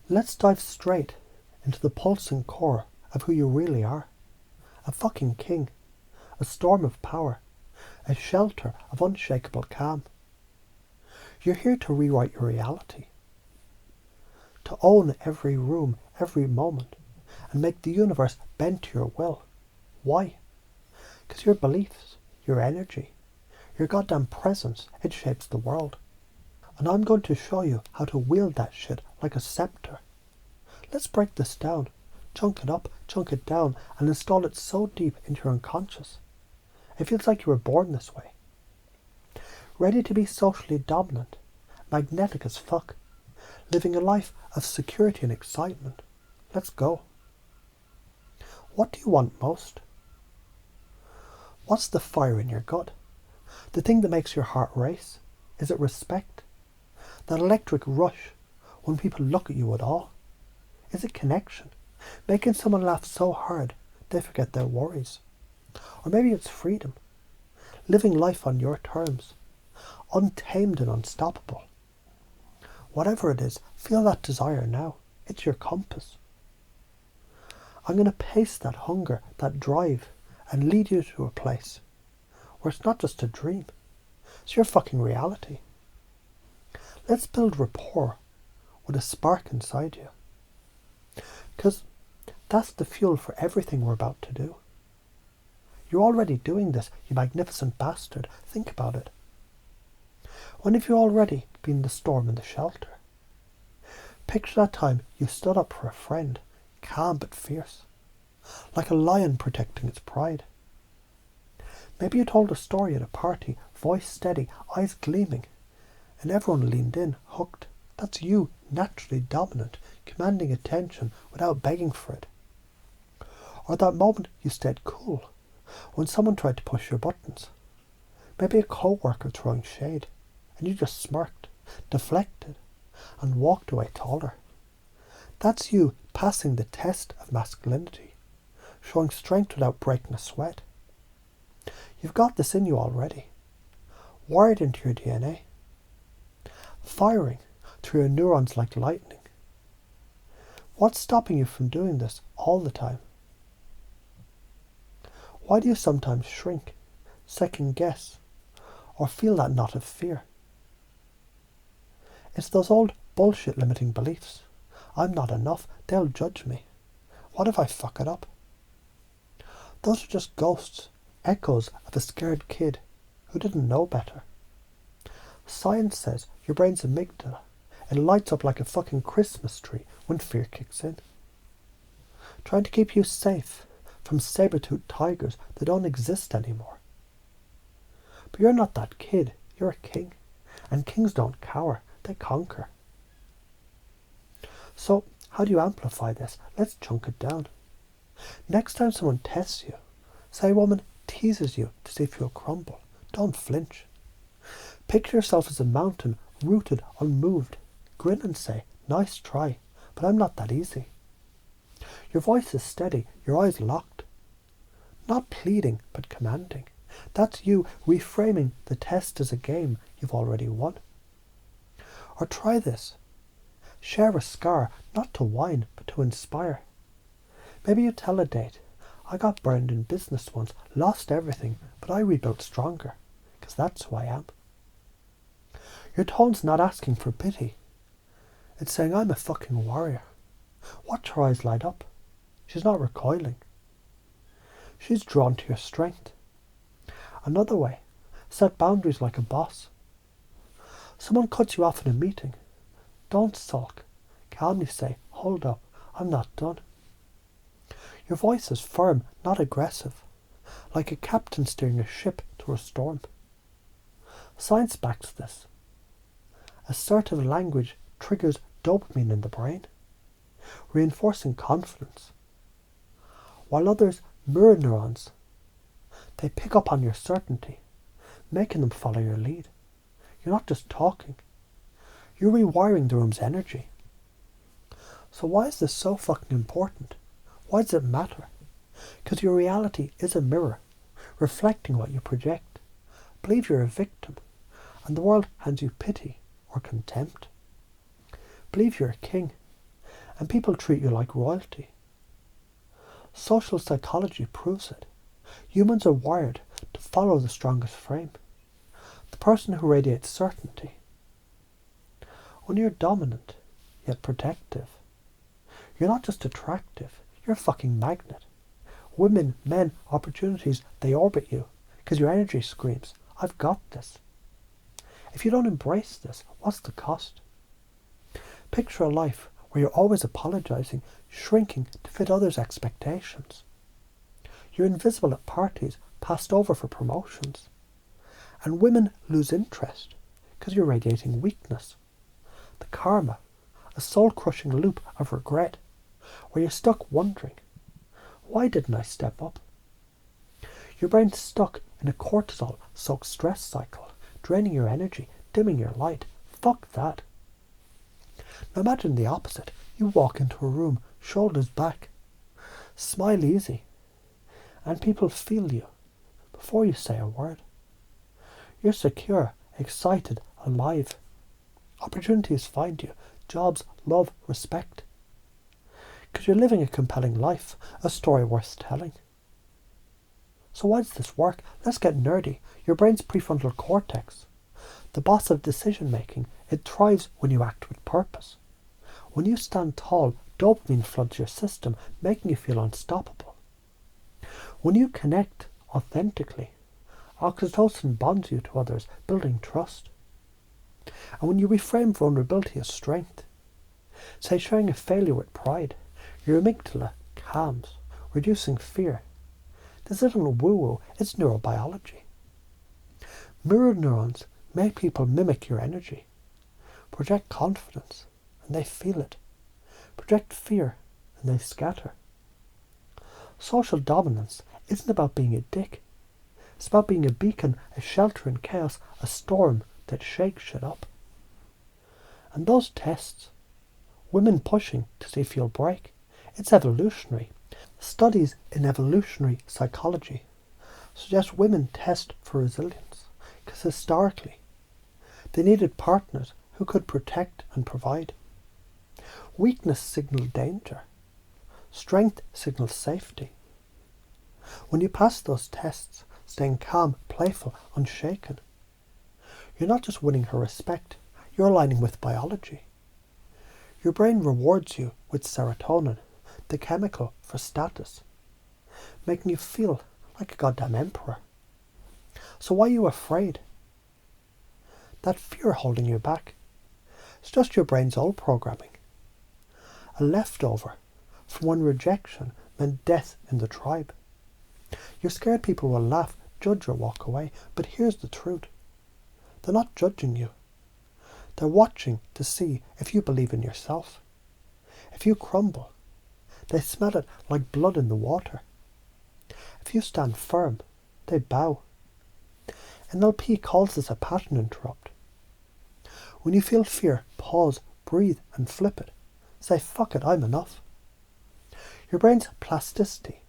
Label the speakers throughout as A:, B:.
A: Let's dive straight into the pulsing core of who you really are. A fucking king, a storm of power, a shelter of unshakable calm. You're here to rewrite your reality, to own every room, every moment, and make the universe bend to your will. Why? Because your beliefs, your energy, your goddamn presence, it shapes the world. And I'm going to show you how to wield that shit like a scepter. Let's break this down, chunk it up, chunk it down, and install it so deep into your unconscious. It feels like you were born this way. Ready to be socially dominant, magnetic as fuck, living a life of security and excitement. Let's go. What do you want most? What's the fire in your gut? The thing that makes your heart race? Is it respect? That electric rush when people look at you at all? Is it connection? Making someone laugh so hard they forget their worries? Or maybe it's freedom. Living life on your terms. Untamed and unstoppable. Whatever it is, feel that desire now. It's your compass. I'm going to pace that hunger, that drive, and lead you to a place where it's not just a dream. It's your fucking reality. Let's build rapport with a spark inside you. Because that's the fuel for everything we're about to do. You're already doing this, you magnificent bastard. Think about it. When have you already been the storm in the shelter? Picture that time you stood up for a friend, calm but fierce, like a lion protecting its pride. Maybe you told a story at a party, voice steady, eyes gleaming, and everyone leaned in, hooked. That's you, naturally dominant, commanding attention without begging for it. Or that moment you stayed cool when someone tried to push your buttons. Maybe a co-worker throwing shade, and you just smirked, deflected, and walked away taller. That's you passing the test of masculinity, showing strength without breaking a sweat. You've got this in you already, wired into your DNA, firing through your neurons like lightning. What's stopping you from doing this all the time? Why do you sometimes shrink, second guess, or feel that knot of fear? It's those old bullshit limiting beliefs. I'm not enough, they'll judge me. What if I fuck it up? Those are just ghosts, echoes of a scared kid who didn't know better. Science says your brain's amygdala. It lights up like a fucking Christmas tree when fear kicks in. Trying to keep you safe from saber-toothed tigers that don't exist anymore. But you're not that kid, you're a king. And kings don't cower, they conquer. So, how do you amplify this? Let's chunk it down. Next time someone tests you, say a woman teases you to see if you'll crumble, don't flinch. Picture yourself as a mountain, rooted, unmoved. Grin and say, nice try, but I'm not that easy. Your voice is steady, your eyes locked. Not pleading, but commanding. That's you reframing the test as a game you've already won. Or try this. Share a scar, not to whine, but to inspire. Maybe you tell a date, I got burned in business once, lost everything, but I rebuilt stronger, because that's who I am. Your tone's not asking for pity. It's saying I'm a fucking warrior. Watch her eyes light up. She's not recoiling. She's drawn to your strength. Another way, set boundaries like a boss. Someone cuts you off in a meeting. Don't sulk. Calmly say, hold up, I'm not done. Your voice is firm, not aggressive, like a captain steering a ship through a storm. Science backs this. Assertive language triggers dopamine in the brain, reinforcing confidence, while others mirror neurons. They pick up on your certainty, making them follow your lead. You're not just talking, you're rewiring the room's energy. So why is this so fucking important? Why does it matter? Because your reality is a mirror, reflecting what you project. Believe you're a victim, and the world hands you pity or contempt. Believe you're a king, and people treat you like royalty. Social psychology proves it. Humans are wired to follow the strongest frame, the person who radiates certainty. When you're dominant, yet protective, you're not just attractive, you're a fucking magnet. Women, men, opportunities, they orbit you because your energy screams, I've got this. If you don't embrace this, what's the cost? Picture a life where you're always apologizing, shrinking to fit others' expectations. You're invisible at parties, passed over for promotions. And women lose interest because you're radiating weakness. The karma, a soul-crushing loop of regret, where you're stuck wondering, why didn't I step up? Your brain's stuck in a cortisol-soaked stress cycle, draining your energy, dimming your light. Fuck that. Now imagine the opposite. You walk into a room, shoulders back, smile easy, and people feel you before you say a word. You're secure, excited, alive. Opportunities find you, jobs, love, respect. Because you're living a compelling life, a story worth telling. So why does this work? Let's get nerdy. Your brain's prefrontal cortex, the boss of decision making, it thrives when you act with purpose. When you stand tall, dopamine floods your system, making you feel unstoppable. When you connect authentically, oxytocin bonds you to others, building trust. And when you reframe vulnerability as strength, say sharing a failure with pride, your amygdala calms, reducing fear. This isn't woo-woo, it's neurobiology. Mirror neurons make people mimic your energy, project confidence, and they feel it, project fear, and they scatter. Social dominance isn't about being a dick. It's about being a beacon, a shelter in chaos, a storm that shakes shit up. And those tests, women pushing to see if you'll break, it's evolutionary. Studies in evolutionary psychology suggest women test for resilience because historically they needed partners who could protect and provide. Weakness signaled danger. Strength signals safety. When you pass those tests, staying calm, playful, unshaken, you're not just winning her respect, you're aligning with biology. Your brain rewards you with serotonin, the chemical for status, making you feel like a goddamn emperor. So why are you afraid? That fear holding you back, it's just your brain's old programming. A leftover from when rejection meant death in the tribe. You're scared people will laugh, judge or walk away, but here's the truth. They're not judging you. They're watching to see if you believe in yourself. If you crumble, they smell it like blood in the water. If you stand firm, they bow. NLP calls this a pattern interrupt. When you feel fear, pause, breathe and flip it. Say, fuck it, I'm enough. Your brain's plasticity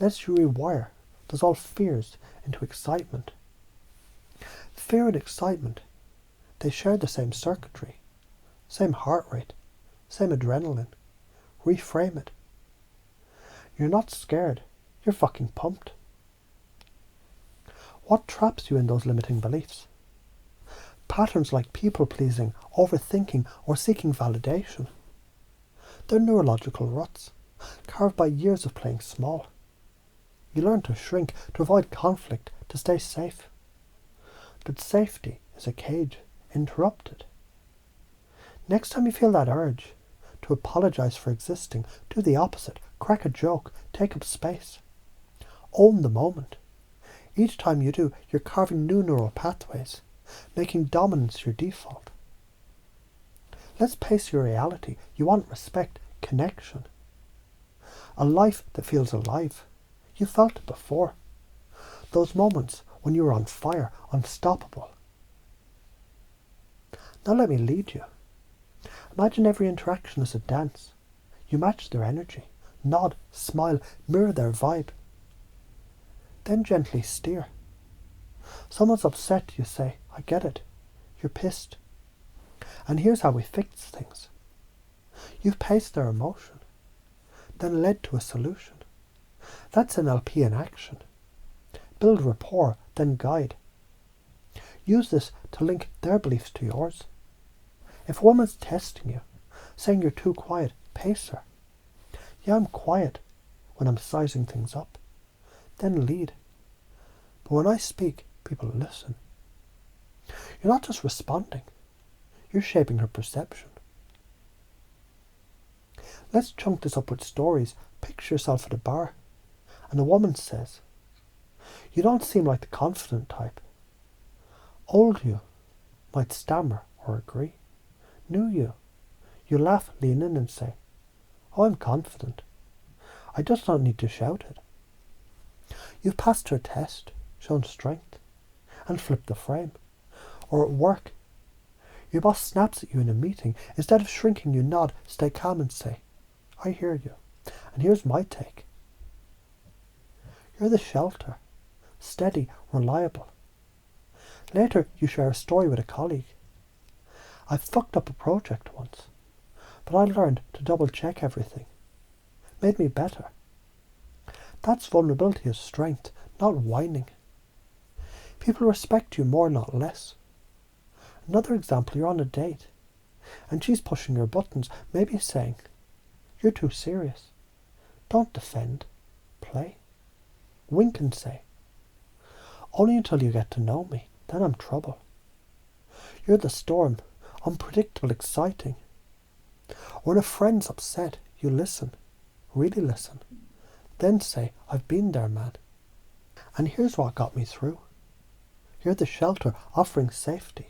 A: lets you rewire those old fears into excitement. Fear and excitement, they share the same circuitry, same heart rate, same adrenaline. Reframe it. You're not scared, you're fucking pumped. What traps you in those limiting beliefs? Patterns like people-pleasing, overthinking, or seeking validation. They're neurological ruts, carved by years of playing small. You learn to shrink, to avoid conflict, to stay safe. But safety is a cage, interrupted. Next time you feel that urge to apologize for existing, do the opposite, crack a joke, take up space. Own the moment. Each time you do, you're carving new neural pathways, making dominance your default. Let's pace your reality. You want respect, connection. A life that feels alive. You felt it before. Those moments when you were on fire, unstoppable. Now let me lead you. Imagine every interaction as a dance. You match their energy. Nod, smile, mirror their vibe. Then gently steer. Someone's upset, you say, I get it. You're pissed. And here's how we fix things. You've paced their emotion, then led to a solution. That's NLP in action. Build rapport, then guide. Use this to link their beliefs to yours. If a woman's testing you, saying you're too quiet, pace her. Yeah, I'm quiet when I'm sizing things up. Then lead. But when I speak, people listen. You're not just responding, you're shaping her perception. Let's chunk this up with stories. Picture yourself at a bar, and a woman says, "You don't seem like the confident type." Old you might stammer or agree. New you laugh, lean in and say, "Oh, I'm confident. I just don't need to shout it." You've passed her test, shown strength, and flipped the frame. Or at work, your boss snaps at you in a meeting. Instead of shrinking, you nod, stay calm and say, "I hear you, and here's my take." You're the shelter, steady, reliable. Later, you share a story with a colleague. "I fucked up a project once, but I learned to double check everything. Made me better." That's vulnerability as strength, not whining. People respect you more, not less. Another example, you're on a date, and she's pushing your buttons, maybe saying, "You're too serious. Don't defend. Play." Wink and say, "Only until you get to know me, then I'm trouble." You're the storm, unpredictable, exciting. Or when a friend's upset, you listen, really listen. Then say, "I've been there, man. And here's what got me through." You're the shelter, offering safety.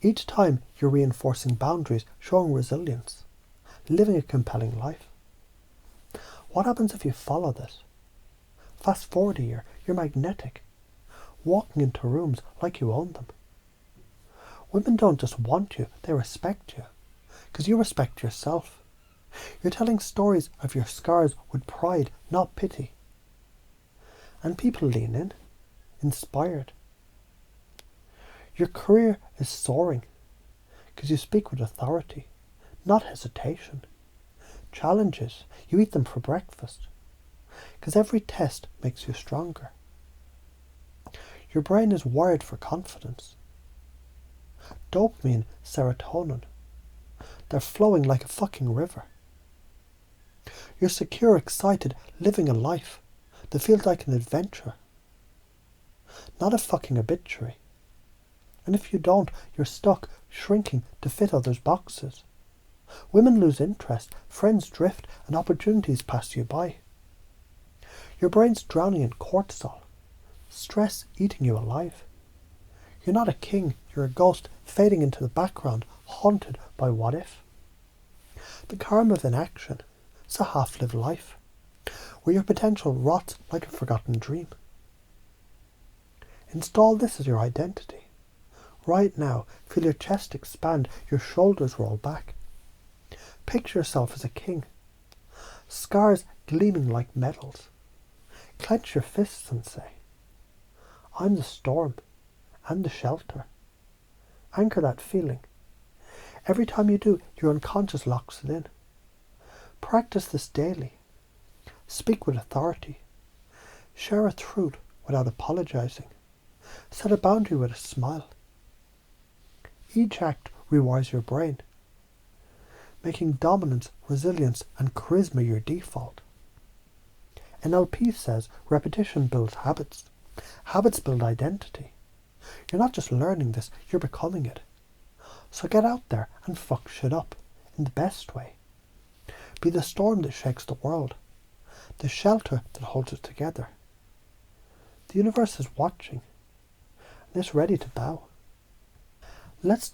A: Each time you're reinforcing boundaries, showing resilience, living a compelling life. What happens if you follow this? Fast forward a year, you're magnetic, walking into rooms like you own them. Women don't just want you, they respect you, because you respect yourself. You're telling stories of your scars with pride, not pity. And people lean in, inspired. Your career is soaring because you speak with authority, not hesitation. Challenges, you eat them for breakfast because every test makes you stronger. Your brain is wired for confidence. Dopamine, serotonin, they're flowing like a fucking river. You're secure, excited, living a life that feels like an adventure, not a fucking obituary. And if you don't, you're stuck, shrinking to fit others' boxes. Women lose interest, friends drift, and opportunities pass you by. Your brain's drowning in cortisol, stress eating you alive. You're not a king, you're a ghost fading into the background, haunted by what if. The karma of inaction is a half-lived life, where your potential rots like a forgotten dream. Install this as your identity. Right now, feel your chest expand, your shoulders roll back. Picture yourself as a king, scars gleaming like medals. Clench your fists and say, "I'm the storm and the shelter." Anchor that feeling. Every time you do, your unconscious locks it in. Practice this daily. Speak with authority. Share a truth without apologizing. Set a boundary with a smile. Each act rewires your brain, making dominance, resilience, and charisma your default. NLP says repetition builds habits. Habits build identity. You're not just learning this, you're becoming it. So get out there and fuck shit up in the best way. Be the storm that shakes the world, the shelter that holds it together. The universe is watching, and it's ready to bow. Let's